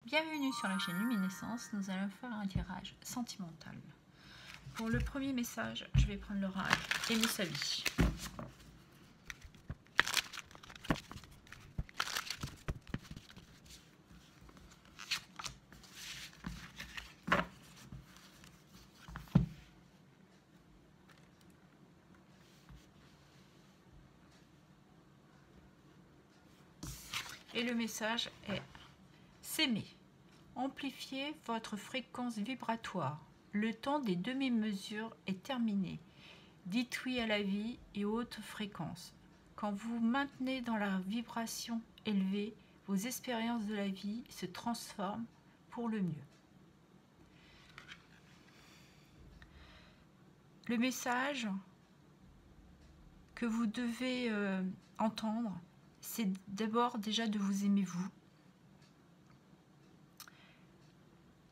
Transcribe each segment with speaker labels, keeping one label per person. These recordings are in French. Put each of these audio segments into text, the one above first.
Speaker 1: Bienvenue sur la chaîne Luminescence, nous allons faire un tirage sentimental. Pour le premier message, je vais prendre l'oracle Aimer sa vie. Et le message est s'aimer. Amplifiez votre fréquence vibratoire. Le temps des demi-mesures est terminé. Dites oui à la vie et aux hautes fréquences. Quand vous maintenez dans la vibration élevée, vos expériences de la vie se transforment pour le mieux. Le message que vous devez entendre, c'est d'abord déjà de vous aimer vous.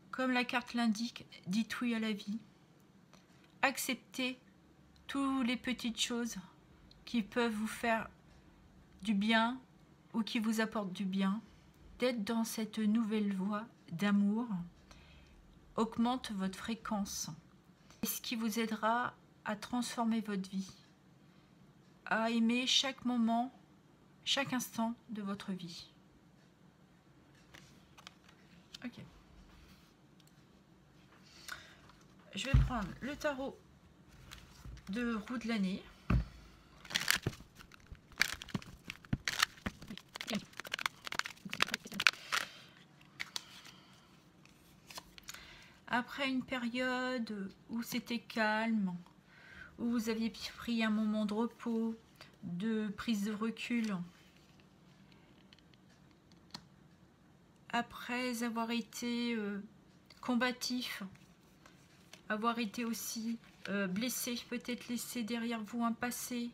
Speaker 1: Comme la carte l'indique, dites oui à la vie. Acceptez toutes les petites choses qui peuvent vous faire du bien ou qui vous apportent du bien. D'être dans cette nouvelle voie d'amour augmente votre fréquence. C'est ce qui vous aidera à transformer votre vie, à aimer chaque moment, chaque instant de votre vie. Ok. Je vais prendre le tarot de roue de l'année. Après une période où c'était calme, où vous aviez pris un moment de repos, de prise de recul, après avoir été combatif, avoir été aussi blessé, peut-être laissé derrière vous un passé,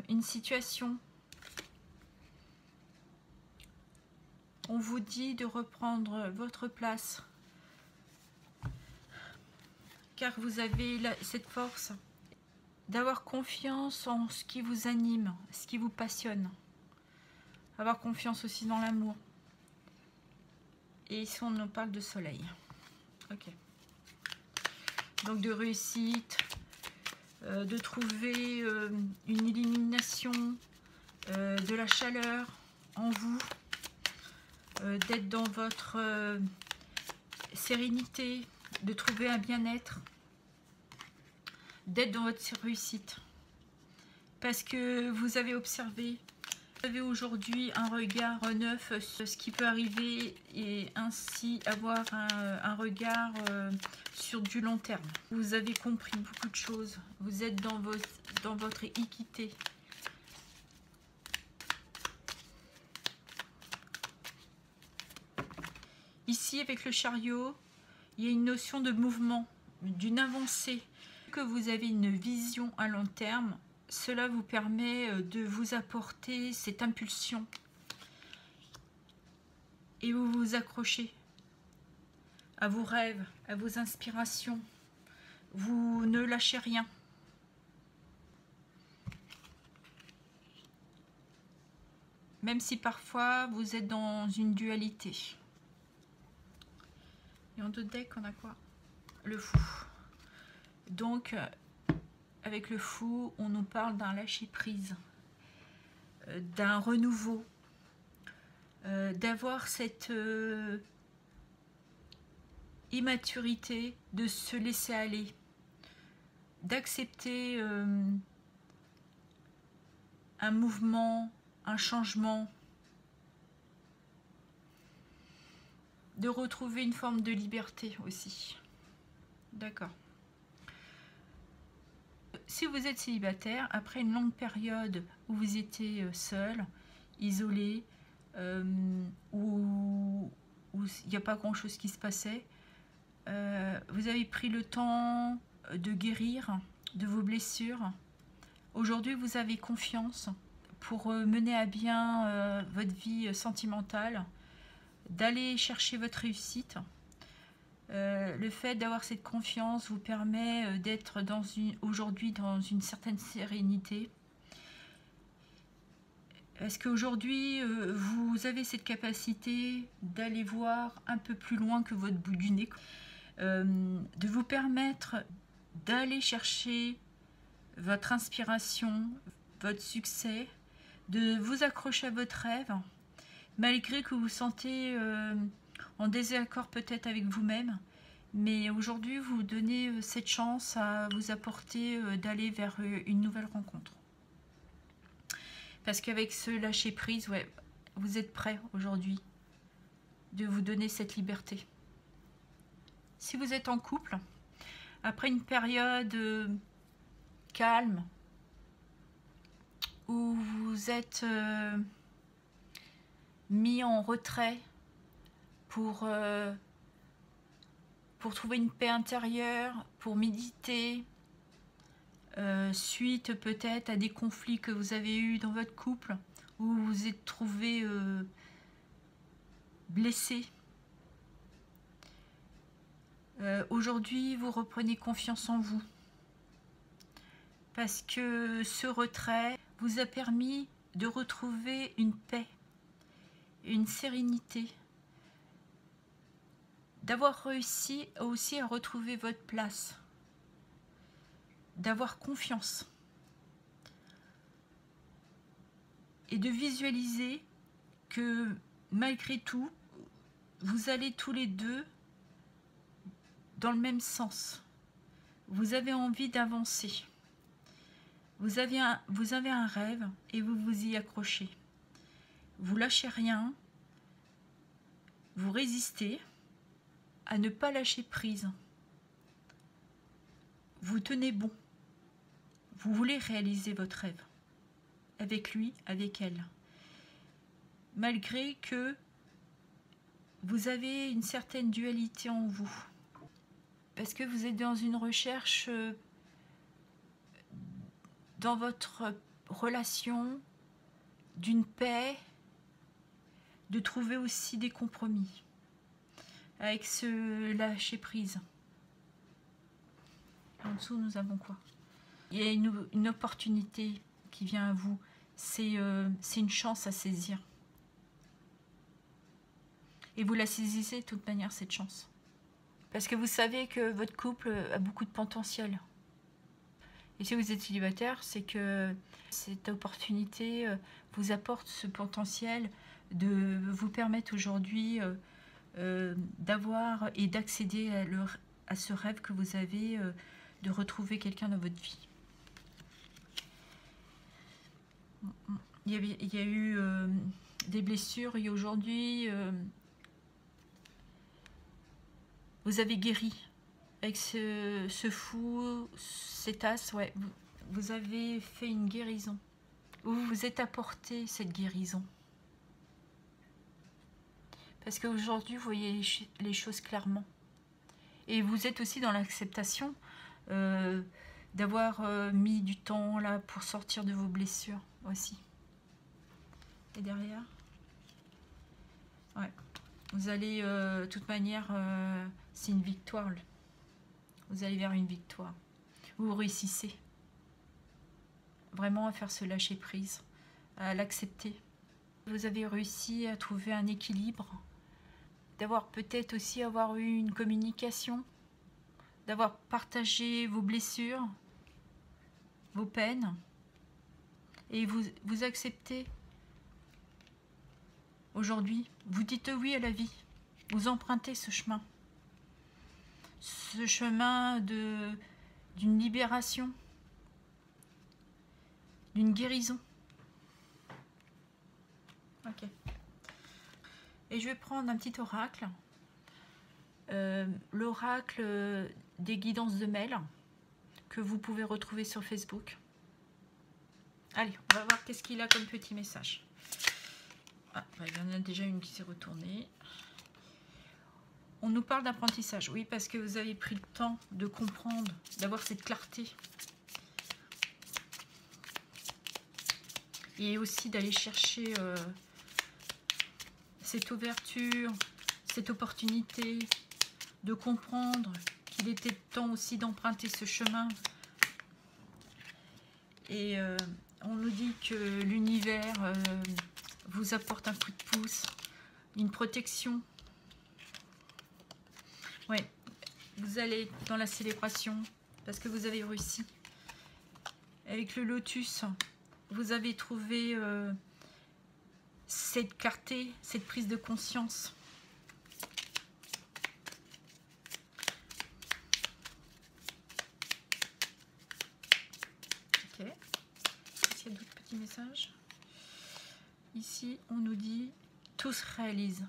Speaker 1: une situation, on vous dit de reprendre votre place, car vous avez cette force d'avoir confiance en ce qui vous anime, ce qui vous passionne, avoir confiance aussi dans l'amour. Et ici on nous parle de soleil. Ok. Donc de réussite, de trouver une illumination, de la chaleur en vous, d'être dans votre sérénité, de trouver un bien-être, d'être dans votre réussite. Parce que vous avez observé, vous avez aujourd'hui un regard neuf sur ce qui peut arriver et ainsi avoir un regard sur du long terme. Vous avez compris beaucoup de choses, vous êtes dans votre équité. Ici, avec le chariot, il y a une notion de mouvement, d'une avancée. Que vous avez une vision à long terme, cela vous permet de vous apporter cette impulsion. Et vous vous accrochez à vos rêves, à vos inspirations. Vous ne lâchez rien. Même si parfois vous êtes dans une dualité. Et en deux decks, on a quoi? Le fou. Donc, avec le fou, on nous parle d'un lâcher-prise, d'un renouveau, d'avoir cette immaturité, de se laisser aller, d'accepter un mouvement, un changement, de retrouver une forme de liberté aussi. D'accord. Si vous êtes célibataire, après une longue période où vous étiez seul, isolé, où il n'y a pas grand-chose qui se passait, vous avez pris le temps de guérir de vos blessures. Aujourd'hui, vous avez confiance pour mener à bien votre vie sentimentale, d'aller chercher votre réussite. Le fait d'avoir cette confiance vous permet d'être aujourd'hui dans une certaine sérénité. Est-ce qu'aujourd'hui, vous avez cette capacité d'aller voir un peu plus loin que votre bout du nez, de vous permettre d'aller chercher votre inspiration, votre succès, de vous accrocher à votre rêve, malgré que vous vous sentez en désaccord peut-être avec vous-même, mais aujourd'hui vous donnez cette chance à vous apporter d'aller vers une nouvelle rencontre. Parce qu'avec ce lâcher prise, ouais, vous êtes prêt aujourd'hui de vous donner cette liberté. Si vous êtes en couple, après une période calme, où vous êtes mis en retrait pour trouver une paix intérieure, pour méditer, suite peut-être à des conflits que vous avez eus dans votre couple, où vous vous êtes trouvé blessé. Aujourd'hui, vous reprenez confiance en vous. Parce que ce retrait vous a permis de retrouver une paix, une sérénité, d'avoir réussi aussi à retrouver votre place, d'avoir confiance et de visualiser que malgré tout, vous allez tous les deux dans le même sens. Vous avez envie d'avancer. Vous avez un rêve et vous vous y accrochez. Vous lâchez rien. Vous résistez à ne pas lâcher prise. Vous tenez bon. Vous voulez réaliser votre rêve. Avec lui, avec elle. Malgré que vous avez une certaine dualité en vous. Parce que vous êtes dans une recherche dans votre relation d'une paix, de trouver aussi des compromis avec ce lâcher prise. En dessous, nous avons quoi? Il y a une opportunité qui vient à vous. C'est une chance à saisir. Et vous la saisissez de toute manière, cette chance. Parce que vous savez que votre couple a beaucoup de potentiel. Et si vous êtes célibataire, c'est que cette opportunité vous apporte ce potentiel de vous permettre aujourd'hui d'avoir et d'accéder à ce rêve que vous avez de retrouver quelqu'un dans votre vie. Il y a eu des blessures et aujourd'hui, vous avez guéri. Avec ce fou, cet as, ouais, vous avez fait une guérison. Vous vous êtes apporté cette guérison. Parce qu'aujourd'hui, vous voyez les choses clairement. Et vous êtes aussi dans l'acceptation d'avoir mis du temps là pour sortir de vos blessures aussi. Et derrière, ouais, vous allez, de toute manière, c'est une victoire. Vous allez vers une victoire. Vous réussissez vraiment à faire ce lâcher prise, à l'accepter. Vous avez réussi à trouver un équilibre, d'avoir peut-être aussi eu une communication, d'avoir partagé vos blessures, vos peines, et vous acceptez. Aujourd'hui, vous dites oui à la vie. Vous empruntez ce chemin. Ce chemin d'une libération, d'une guérison. Ok. Et je vais prendre un petit oracle. L'oracle des guidances de mail que vous pouvez retrouver sur Facebook. Allez, on va voir qu'est-ce qu'il a comme petit message. Ah, il y en a déjà une qui s'est retournée. On nous parle d'apprentissage, oui, parce que vous avez pris le temps de comprendre, d'avoir cette clarté. Et aussi d'aller chercher cette ouverture, cette opportunité, de comprendre qu'il était temps aussi d'emprunter ce chemin. Et On nous dit que l'univers vous apporte un coup de pouce, une protection. Ouais, vous allez dans la célébration parce que vous avez réussi. Avec le lotus, vous avez trouvé cette clarté, cette prise de conscience. Ok. Est-ce qu'il y a d'autres petits messages? Ici, on nous dit tout se réalise.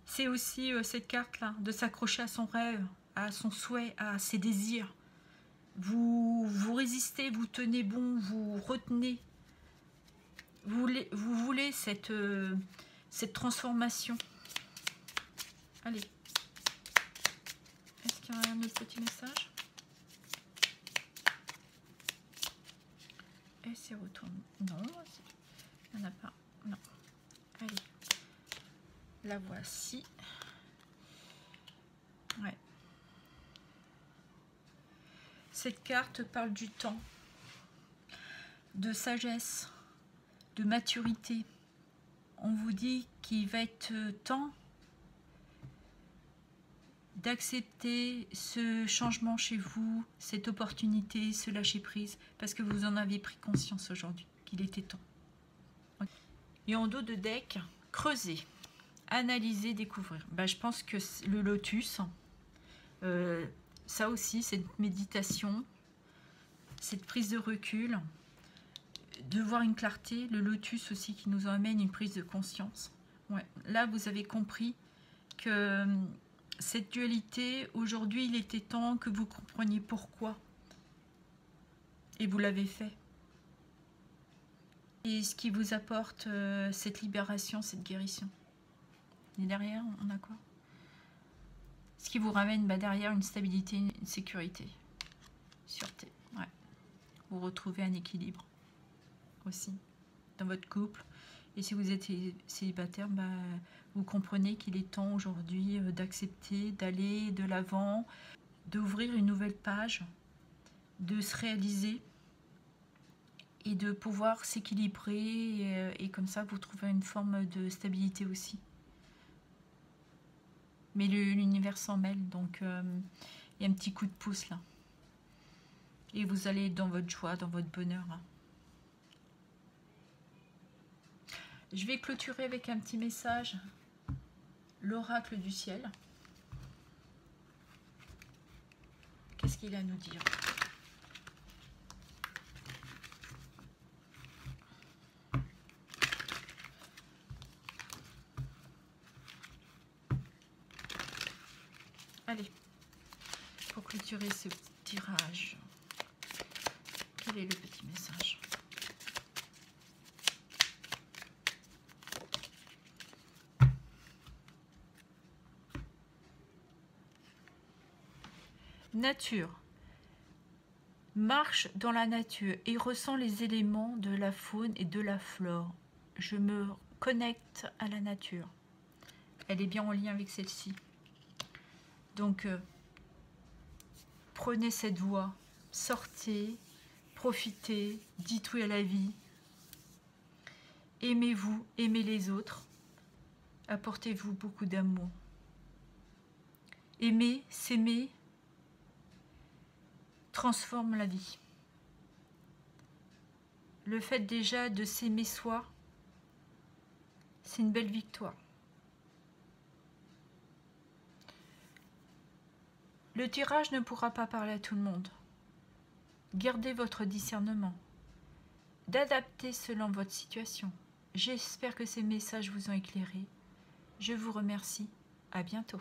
Speaker 1: C'est aussi cette carte-là, de s'accrocher à son rêve, à son souhait, à ses désirs. Vous résistez, vous tenez bon, vous retenez. Vous voulez cette transformation. Allez. Est-ce qu'il y a un autre petit message? Et c'est retourné. Non, il n'y en a pas. Non. Allez. La voici. Ouais. Cette carte parle du temps, de sagesse, de maturité. On vous dit qu'il va être temps d'accepter ce changement chez vous, cette opportunité, ce lâcher prise, parce que vous en avez pris conscience aujourd'hui, qu'il était temps. Et en dos de deck, creuser, analyser, découvrir. Ben, je pense que le lotus, ça aussi, cette méditation, cette prise de recul, de voir une clarté, le lotus aussi qui nous emmène une prise de conscience. Ouais. Là, vous avez compris que cette dualité, aujourd'hui, il était temps que vous compreniez pourquoi. Et vous l'avez fait. Et ce qui vous apporte cette libération, cette guérison. Et derrière, on a quoi? Ce qui vous ramène derrière une stabilité, une sécurité. Sûreté. Ouais. Vous retrouvez un équilibre aussi dans votre couple. Et si vous êtes célibataire, vous comprenez qu'il est temps aujourd'hui d'accepter, d'aller de l'avant, d'ouvrir une nouvelle page, de se réaliser et de pouvoir s'équilibrer et comme ça vous trouvez une forme de stabilité aussi. Mais l'univers s'en mêle, donc il y a un petit coup de pouce là. Et vous allez dans votre joie, dans votre bonheur. Je vais clôturer avec un petit message. L'oracle du ciel. Qu'est-ce qu'il a à nous dire? Allez, pour clôturer ce tirage, quel est le petit message? Nature. Marche dans la nature et ressens les éléments de la faune et de la flore. Je me connecte à la nature. Elle est bien en lien avec celle-ci. Donc, prenez cette voie, sortez, profitez, dites oui à la vie. Aimez-vous, aimez les autres. Apportez-vous beaucoup d'amour. Aimer, s'aimer, transforme la vie. Le fait déjà de s'aimer soi, c'est une belle victoire. Le tirage ne pourra pas parler à tout le monde. Gardez votre discernement, d'adapter selon votre situation. J'espère que ces messages vous ont éclairé. Je vous remercie. À bientôt.